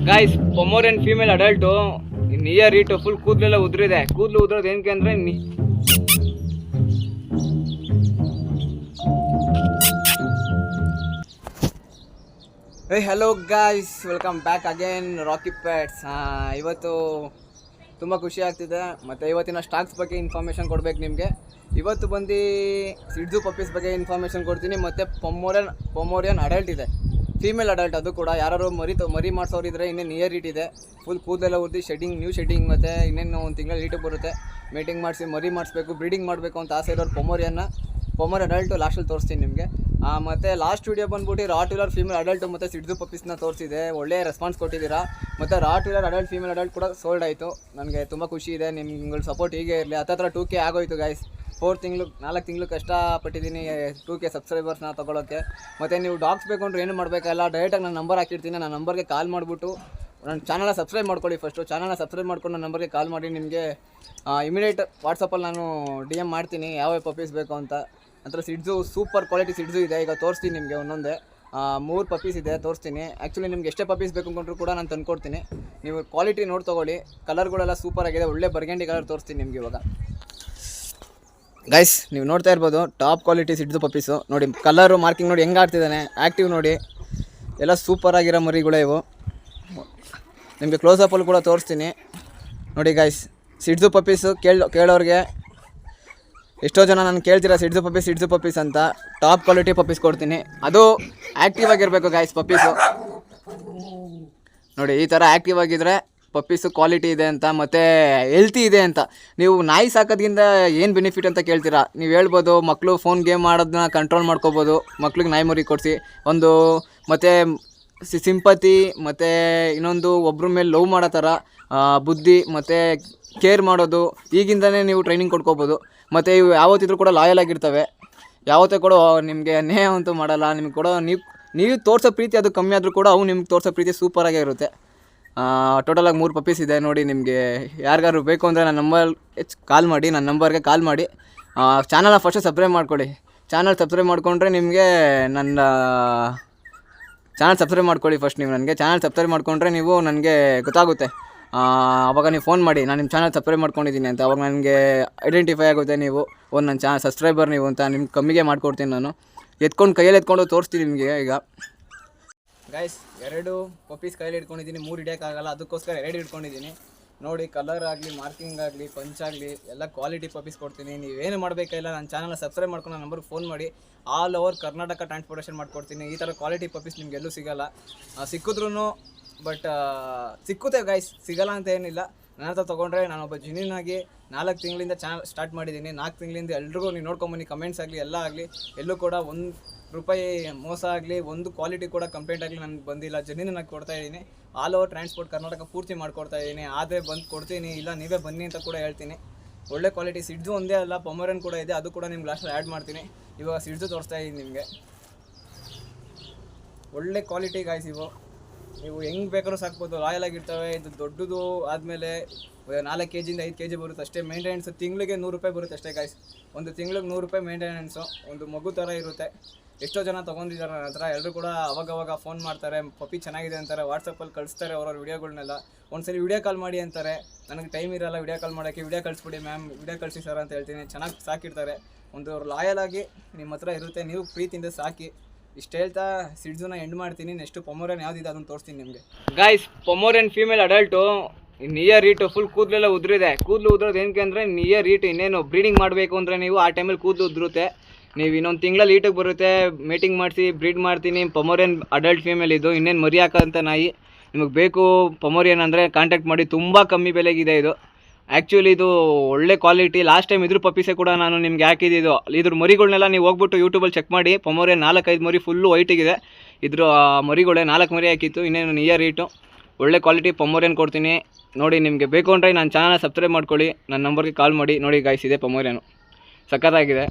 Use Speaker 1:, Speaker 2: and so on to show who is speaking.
Speaker 1: Guys Pomeranian female adult near it full ಕೂದಲೆಲ್ಲ ಉದ್ರಿದೆ. ಕೂದಲು ಉದ್ರೋದು ಏನಕ್ಕೆ ಅಂದರೆ hello guys, welcome back again Rocky Pets. ಇವತ್ತು ತುಂಬ ಖುಷಿ ಆಗ್ತಿದೆ. ಮತ್ತು ಇವತ್ತಿನ ಸ್ಟಾಕ್ಸ್ ಬಗ್ಗೆ ಇನ್ಫಾರ್ಮೇಷನ್ ಕೊಡಬೇಕು ನಿಮಗೆ. ಇವತ್ತು ಬಂದು ಸಿಡ್ಜು ಪಪ್ಪೀಸ್ ಬಗ್ಗೆ ಇನ್ಫಾರ್ಮೇಷನ್ ಕೊಡ್ತೀನಿ. ಮತ್ತು ಪೊಮೋರಿಯನ್ ಅಡಲ್ಟ್ ಇದೆ, ಫೀಮೇಲ್ ಅಡಲ್ಟ್. ಅದು ಕೂಡ ಯಾರು ಮರಿ ಮಾಡಿಸೋರಿದ್ರೆ ಇನ್ನೇ ನಿಯರ್ ಇಟ್ ಇದೆ. ಫುಲ್ ಕೂದಲೆಲ್ಲ ಉದ್ದಿ ನ್ಯೂ ಶೆಡ್ಡಿಂಗ್. ಮತ್ತು ಇನ್ನೇನು ಒಂದು ತಿಂಗಳು ಲೀಟಿಗೆ ಬರುತ್ತೆ. ಮೀಟಿಂಗ್ ಮಾಡಿಸಿ ಮರಿ ಮಾಡಿಸ್ಬೇಕು, ಬ್ರೀಡಿಂಗ್ ಮಾಡಬೇಕು ಅಂತ ಆಸೆ ಇರೋರು ಪೊಮೋರಿಯನ್ ಅಡಲ್ಟು ಲಾಸ್ಟಲ್ಲಿ ತೋರಿಸ್ತೀನಿ ನಿಮಗೆ. ಮತ್ತು ಲಾಸ್ಟ್ ವೀಡಿಯೋ ಬಂದ್ಬಿಟ್ಟು ರಾಟ್ವೀಲರ್ ಫೀಮೇಲ್ ಅಡಲ್ಟು ಮತ್ತು ಸಿಡ್ಜು ಪಪ್ಪೀಸ್ನ ತೋರಿಸಿದೆ. ಒಳ್ಳೆಯ ರೆಸ್ಪಾನ್ಸ್ ಕೊಟ್ಟಿದ್ದೀರಾ. ಮತ್ತು ರಾಟ್ವೀಲರ್ ಅಡಲ್ಟ್ ಫೀಮೇಲ್ ಅಡಲ್ಟ್ ಕೂಡ ಸೋಲ್ಡ್ ಆಯಿತು. ನನಗೆ ತುಂಬ ಖುಷಿ ಇದೆ. ನಿಮ್ಗಳ ಸಪೋರ್ಟ್ ಹೀಗೆ ಇರಲಿ. ಹತ್ತಿರ 2K ಆಗೋಯ್ತು ಗಾಯ್ಸ್. 4 ತಿಂಗಳು ಕಷ್ಟಪಟ್ಟಿದ್ದೀನಿ 2K ಸಬ್ಸ್ಕ್ರೈಬರ್ಸ್ನ ತೊಗೊಳೋಕ್ಕೆ. ಮತ್ತು ನೀವು ಡಾಗ್ಸ್ ಬೇಕು ಅಂದ್ರೆ ಏನು ಮಾಡಬೇಕಲ್ಲ, ಡೈರೆಕ್ಟಾಗಿ ನಾನು ನಂಬರ್ ಹಾಕಿರ್ತೀನಿ. ನನ್ನ ನಂಬರ್ಗೆ ಕಾಲ್ ಮಾಡಿಬಿಟ್ಟು ನನ್ನ ಚಾನಲ್ನ ಸಬ್ಸ್ಕ್ರೈಬ್ ಮಾಡ್ಕೊಳ್ಳಿ. ಫಸ್ಟು ಚಾನಲ್ನ ಸಬ್ಸ್ಕ್ರೈಬ್ ಮಾಡ್ಕೊಂಡು ನನ್ನ ನಂಬರ್ಗೆ ಕಾಲ್ ಮಾಡಿ. ನಿಮಗೆ ಇಮಿಡಿಯೇಟ್ ವಾಟ್ಸಪ್ಪಲ್ಲಿ ನಾನು DM ಮಾಡ್ತೀನಿ ಯಾವ ಪಪ್ಪೀಸ್ ಬೇಕು ಅಂತ. ನಂತರ ಸಿಡ್ಜು ಸೂಪರ್ ಕ್ವಾಲಿಟಿ ಸಿಡ್ಜು ಇದೆ. ಈಗ ತೋರಿಸ್ತೀನಿ ನಿಮಗೆ ಒಂದೊಂದೇ. 3 ಪಪ್ಪೀಸ್ ಇದೆ, ತೋರಿಸ್ತೀನಿ. ಆ್ಯಕ್ಚುಲಿ ನಿಮ್ಗೆ ಎಷ್ಟೇ ಪಪ್ಪೀಸ್ ಬೇಕು ಅಂದ್ಕೊಂಡ್ರು ಕೂಡ ನಾನು ತಂದುಕೊಡ್ತೀನಿ. ನೀವು ಕ್ವಾಲಿಟಿ ನೋಡಿ ತೊಗೊಳ್ಳಿ. ಕಲರ್ಗಳೆಲ್ಲ ಸೂಪರ್ ಆಗಿದೆ. ಒಳ್ಳೆ ಬರ್ಗಂಡಿ ಕಲರ್ ತೋರಿಸ್ತೀನಿ ನಿಮಗೆ ಇವಾಗ. ಗೈಸ್ ನೀವು ನೋಡ್ತಾ ಇರ್ಬೋದು, ಟಾಪ್ ಕ್ವಾಲಿಟಿ ಸಿಡ್ಜು ಪಪ್ಪೀಸು. ನೋಡಿ ಕಲರು ಮಾರ್ಕಿಂಗ್ ನೋಡಿ ಹೆಂಗೆ ಆಡ್ತಿದ್ದಾನೆ, ಆ್ಯಕ್ಟಿವ್ ನೋಡಿ, ಎಲ್ಲ ಸೂಪರಾಗಿರೋ ಮರಿಗಳೇ ಇವು. ನಿಮಗೆ ಕ್ಲೋಸಪ್ಪಲ್ಲಿ ಕೂಡ ತೋರಿಸ್ತೀನಿ ನೋಡಿ ಗೈಸ್. ಸಿಡ್ಜು ಪಪ್ಪೀಸು ಕೇಳೋರಿಗೆ ಎಷ್ಟೋ ಜನ ನಾನು ಕೇಳ್ತೀರಾ ಸಿಡ್ಜು ಪಪ್ಪೀಸ್ ಅಂತ. ಟಾಪ್ ಕ್ವಾಲಿಟಿ ಪಪ್ಪೀಸ್ ಕೊಡ್ತೀನಿ. ಅದು ಆ್ಯಕ್ಟಿವ್ ಆಗಿರಬೇಕು ಗೈಸ್ ಪಪ್ಪೀಸು. ನೋಡಿ ಈ ಥರ ಆ್ಯಕ್ಟಿವ್ ಆಗಿದ್ದರೆ ಪಪ್ಪೀಸು ಕ್ವಾಲಿಟಿ ಇದೆ ಅಂತ, ಮತ್ತು ಹೆಲ್ತಿ ಇದೆ ಅಂತ. ನೀವು ನಾಯಿ ಸಾಕೋದ್ರಿಂದ ಏನು ಬೆನಿಫಿಟ್ ಅಂತ ಕೇಳ್ತೀರಾ. ನೀವು ಹೇಳ್ಬೋದು ಮಕ್ಕಳು ಫೋನ್ ಗೇಮ್ ಆಡೋದನ್ನ ಕಂಟ್ರೋಲ್ ಮಾಡ್ಕೋಬೋದು, ಮಕ್ಳಿಗೆ ನಾಯಿ ಮರಿ ಕೊಡಿಸಿ. ಒಂದು ಮತ್ತು ಸಿಂಪತಿ, ಮತ್ತು ಇನ್ನೊಂದು ಒಬ್ಬರ ಮೇಲೆ ಲವ್ ಮಾಡೋ ಥರ ಬುದ್ಧಿ ಮತ್ತು ಕೇರ್ ಮಾಡೋದು, ಈಗಿಂದನೇ ನೀವು ಟ್ರೈನಿಂಗ್ ಕೊಡ್ಕೋಬೋದು. ಮತ್ತು ಇವು ಯಾವತ್ತಿದ್ರೂ ಕೂಡ ಲಾಯಲ್ ಆಗಿರ್ತವೆ. ಯಾವತ್ತೂ ಕೂಡ ನಿಮಗೆ ಅನ್ಯಾಯ ಅಂತೂ ಮಾಡಲ್ಲ. ನಿಮ್ಗೆ ಕೂಡ ನೀವು ತೋರಿಸೋ ಪ್ರೀತಿ ಅದು ಕಮ್ಮಿ ಆದರೂ ಕೂಡ ಅವು ನಿಮ್ಗೆ ತೋರಿಸೋ ಪ್ರೀತಿ ಸೂಪರಾಗೇ ಇರುತ್ತೆ. ಟೋಟಲಾಗಿ 3 ಪಪ್ಪೀಸ್ ಇದೆ ನೋಡಿ. ನಿಮಗೆ ಯಾರಿಗಾರು ಬೇಕು ಅಂದರೆ ನನ್ನ ನಂಬರ್ಗೆ ಕಾಲ್ ಮಾಡಿ. ಚಾನಲ್ನ ಫಸ್ಟು ಸಬ್ಸ್ಕ್ರೈಬ್ ಮಾಡ್ಕೊಳ್ಳಿ. ಚಾನಲ್ ಸಬ್ಸ್ಕ್ರೈಬ್ ಮಾಡಿಕೊಂಡ್ರೆ ನಿಮಗೆ ಚಾನಲ್ ಸಬ್ಸ್ಕ್ರೈಬ್ ಮಾಡ್ಕೊಳ್ಳಿ. ಫಸ್ಟ್ ನೀವು ನನಗೆ ಚಾನಲ್ ಸಬ್ಸ್ಕ್ರೈಬ್ ಮಾಡಿಕೊಂಡ್ರೆ ನೀವು ನನಗೆ ಗೊತ್ತಾಗುತ್ತೆ. ಆವಾಗ ನೀವು ಫೋನ್ ಮಾಡಿ, ನಾನು ನಿಮ್ಮ ಚಾನಲ್ ಸಬ್ಸ್ಕ್ರೈಬ್ ಮಾಡ್ಕೊಂಡಿದ್ದೀನಿ ಅಂತ. ಅವಾಗ ನನಗೆ ಐಡೆಂಟಿಫೈ ಆಗುತ್ತೆ ನೀವು ನನ್ನ ಚಾನಲ್ ಸಬ್ಸ್ಕ್ರೈಬರ್ ನೀವು ಅಂತ. ನಿಮ್ಗೆ ಕಮ್ಮಿಗೆ ಮಾಡಿಕೊಡ್ತೀನಿ ನಾನು. ಕೈಯಲ್ಲಿ ಎತ್ಕೊಂಡು ತೋರಿಸ್ತೀನಿ ನಿಮಗೆ. ಈಗ ಗೈಸ್ 2 ಪಪ್ಪೀಸ್ ಕೈಯಲ್ಲಿ ಇಟ್ಕೊಂಡಿದ್ದೀನಿ. 3 ಹಿಡಿಯೋಕ್ಕಾಗಲ್ಲ, ಅದಕ್ಕೋಸ್ಕರ 2 ಇಟ್ಕೊಂಡಿದ್ದೀನಿ. ನೋಡಿ ಕಲರ್ ಆಗಲಿ, ಮಾರ್ಕಿಂಗ್ ಆಗಲಿ, ಪಂಚಾಗಲಿ ಎಲ್ಲ ಕ್ವಾಲಿಟಿ ಪಪ್ಪೀಸ್ ಕೊಡ್ತೀನಿ. ನೀವೇನು ಮಾಡಬೇಕಿಲ್ಲ, ನನ್ನ ಚಾನಲ್ನ ಸಬ್ಸ್ಕ್ರೈಬ್ ಮಾಡ್ಕೊಂಡು ನನ್ನ ನಂಬರ್ಗೆ ಫೋನ್ ಮಾಡಿ. ಆಲ್ ಓವರ್ ಕರ್ನಾಟಕ ಟ್ರಾನ್ಸ್ಪೋರ್ಟೇಷನ್ ಮಾಡಿಕೊಡ್ತೀನಿ. ಈ ಥರ ಕ್ವಾಲಿಟಿ ಪಪ್ಪೀಸ್ ನಿಮಗೆಲ್ಲೂ ಸಿಗೋಲ್ಲ. ಸಿಕ್ಕಿದ್ರೂ ಬಟ್ ಸಿಕ್ಕುತ್ತೆ ಗೈಸ್, ಸಿಗೋಲ್ಲ ಅಂತ ಏನಿಲ್ಲ. ನನ್ನ ಹತ್ರ ತೊಗೊಂಡ್ರೆ ನಾನೊಬ್ಬ ಜೆನ್ಯೂನಾಗಿ 4 ತಿಂಗಳಿಂದ ಚಾನಲ್ ಸ್ಟಾರ್ಟ್ ಮಾಡಿದ್ದೀನಿ. 4 ತಿಂಗಳಿಂದ ಎಲ್ರಿಗೂ ನೀವು ನೋಡ್ಕೊಂಬನ್ನಿ, ಕಮೆಂಟ್ಸ್ ಆಗಲಿ ಎಲ್ಲ ಆಗಲಿ, ಎಲ್ಲೂ ಕೂಡ ₹1 ಮೋಸ ಆಗಲಿ, ಒಂದು ಕ್ವಾಲಿಟಿ ಕೂಡ ಕಂಪ್ಲೇಂಟ್ ಆಗಲಿ ನನಗೆ ಬಂದಿಲ್ಲ. ಜೆನ್ಯೂನಾಗಿ ಕೊಡ್ತಾಯಿದ್ದೀನಿ. ಆಲ್ ಓವರ್ ಟ್ರಾನ್ಸ್ಪೋರ್ಟ್ ಕರ್ನಾಟಕ ಪೂರ್ತಿ ಮಾಡ್ಕೊಡ್ತಾ ಇದ್ದೀನಿ. ಆದರೆ ಬಂದು ಕೊಡ್ತೀನಿ, ಇಲ್ಲ ನೀವೇ ಬನ್ನಿ ಅಂತ ಕೂಡ ಹೇಳ್ತೀನಿ. ಒಳ್ಳೆ ಕ್ವಾಲಿಟಿ ಸಿಡ್ಜು ಒಂದೇ ಅಲ್ಲ, ಪೊಮೋರಿಯನ್ ಕೂಡ ಇದೆ. ಅದು ಕೂಡ ನಿಮ್ಗೆ ಲಾಸ್ಟಲ್ಲಿ ಆ್ಯಡ್ ಮಾಡ್ತೀನಿ. ಇವಾಗ ಸಿಡ್ಜು ತೋರಿಸ್ತಾ ಇದ್ದೀನಿ ನಿಮಗೆ. ಒಳ್ಳೆ ಕ್ವಾಲಿಟಿ ಗಾಯ್ಸ್ ಇವು. ನೀವು ಹೆಂಗೆ ಬೇಕಾದ್ರೂ ಸಾಕ್ಬೋದು, ಲಾಯಲ್ ಆಗಿರ್ತವೆ. ಇದು ದೊಡ್ಡದು ಆದಮೇಲೆ 4 kg 5 kg ಬರುತ್ತೆ ಅಷ್ಟೇ. ಮೇಂಟೆನೆನ್ಸು ತಿಂಗಳಿಗೆ ₹100 ಬರುತ್ತೆ ಅಷ್ಟೇ ಗಾಯ್ಸ್. ಒಂದು ತಿಂಗಳಿಗೆ ₹100 ಮೇಂಟೆನೆನ್ಸು. ಒಂದು ಮಗು ಥರ ಇರುತ್ತೆ. ಎಷ್ಟೋ ಜನ ತೊಗೊಂಡಿದ್ದಾರೆ ನನ್ನ ಹತ್ರ. ಎಲ್ಲರೂ ಕೂಡ ಅವಾಗವಾಗ ಫೋನ್ ಮಾಡ್ತಾರೆ, ಪಪ್ಪಿ ಚೆನ್ನಾಗಿದೆ ಅಂತಾರೆ, ವಾಟ್ಸಪ್ಪಲ್ಲಿ ಕಳಿಸ್ತಾರೆ ಅವ್ರವ್ರ ವೀಡಿಯೋಗಳನ್ನೆಲ್ಲ. ಒಂದ್ಸರಿ ವೀಡಿಯೋ ಕಾಲ್ ಮಾಡಿ ಅಂತಾರೆ. ನನಗೆ ಟೈಮ್ ಇರೋಲ್ಲ ವೀಡಿಯೋ ಕಾಲ್ ಮಾಡೋಕ್ಕೆ. ವೀಡಿಯೋ ಕಳಿಸ್ಬಿಡಿ ಮ್ಯಾಮ್, ವೀಡಿಯೋ ಕಳಿಸಿ ಸರ್ ಅಂತ ಹೇಳ್ತೀನಿ. ಚೆನ್ನಾಗಿ ಸಾಕಿರ್ತಾರೆ. ಒಂದು ಲಾಯಲ್ ಆಗಿ ನಿಮ್ಮ ಹತ್ರ ಇರುತ್ತೆ. ನೀವು ಪ್ರೀತಿಯಿಂದ ಸಾಕಿ. ಇಷ್ಟು ಹೇಳ್ತಾ ಸಿಡ್ಜುನ ಎಂಡ್ ಮಾಡ್ತೀನಿ. ನೆಕ್ಸ್ಟು ಪೊಮೋರಿಯನ್ ಯಾವುದಿದೆ ಅದನ್ನು ತೋರಿಸ್ತೀನಿ ನಿಮಗೆ. Guys Pomeranian female adult near ಈಟು ಫುಲ್ ಕೂದಲೆಲ್ಲ ಉದ್ರಿದೆ. ಕೂದಲು ಉದ್ರೋದು ಏನಕ್ಕೆ ಅಂದರೆ ನಿಯರ್ ಈಟ್. ಇನ್ನೇನು ಬ್ರೀಡಿಂಗ್ ಮಾಡಬೇಕು ಅಂದರೆ ನೀವು ಆ ಟೈಮಲ್ಲಿ ಕೂದಲು ಉದುರುತ್ತೆ. ನೀವು ಇನ್ನೊಂದು ತಿಂಗಳಲ್ಲಿ ಈಟಿಗೆ ಬರುತ್ತೆ. ಮೀಟಿಂಗ್ ಮಾಡಿಸಿ ಬ್ರೀಡ್ ಮಾಡ್ತೀನಿ. ಪೊಮೋರಿಯನ್ ಅಡಲ್ಟ್ ಫೀಮೇಲ್ ಇದು. ಇನ್ನೇನು ಮರಿ ಹಾಕೋಂಥ ನಾಯಿ. ನಿಮಗೆ ಬೇಕು ಪೊಮೋರಿಯನ್ ಅಂದರೆ ಕಾಂಟ್ಯಾಕ್ಟ್ ಮಾಡಿ. ತುಂಬ ಕಮ್ಮಿ ಬೆಲೆಗಿದೆ ಇದು. ಆ್ಯಕ್ಚುಲಿ ಇದು ಒಳ್ಳೆ ಕ್ವಾಲಿಟಿ. ಲಾಸ್ಟ್ ಟೈಮ್ ಇದ್ರ ಪಪ್ಪೀಸೇ ಕೂಡ ನಾನು ನಿಮ್ಗೆ ಹಾಕಿದ್ದು. ಇದ್ರ ಮರಿಗಳನ್ನೆಲ್ಲ ನೀವು ಹೋಗ್ಬಿಟ್ಟು ಯೂಟ್ಯೂಬಲ್ಲಿ ಚೆಕ್ ಮಾಡಿ. ಪೊಮೋರಿಯನ್ 4-5 ಮರಿ ಫುಲ್ಲು ವೈಟಿಗಿದೆ. ಇದ್ರ ಮರಿಗಳೇ 4 ಮರಿ ಹಾಕಿತ್ತು. ಇನ್ನೇನು ನಿಯರ್ ಈಟು. ಒಳ್ಳೆ ಕ್ವಾಲಿಟಿ ಪೊಮೋರಿಯನ್ ಕೊಡ್ತೀನಿ ನೋಡಿ. ನಿಮಗೆ ಬೇಕು ಅಂದರೆ ನನ್ನ ಚಾನಲ್ನ ಸಬ್ಸ್ಕ್ರೈಬ್ ಮಾಡ್ಕೊಳ್ಳಿ. ನನ್ನ ನಂಬರ್ಗೆ ಕಾಲ್ ಮಾಡಿ. ನೋಡಿ ಗಾಯ್ಸ್ ಇದೆ ಪೊಮೋರಿಯನು, ಸಖತ್ತಾಗಿದೆ.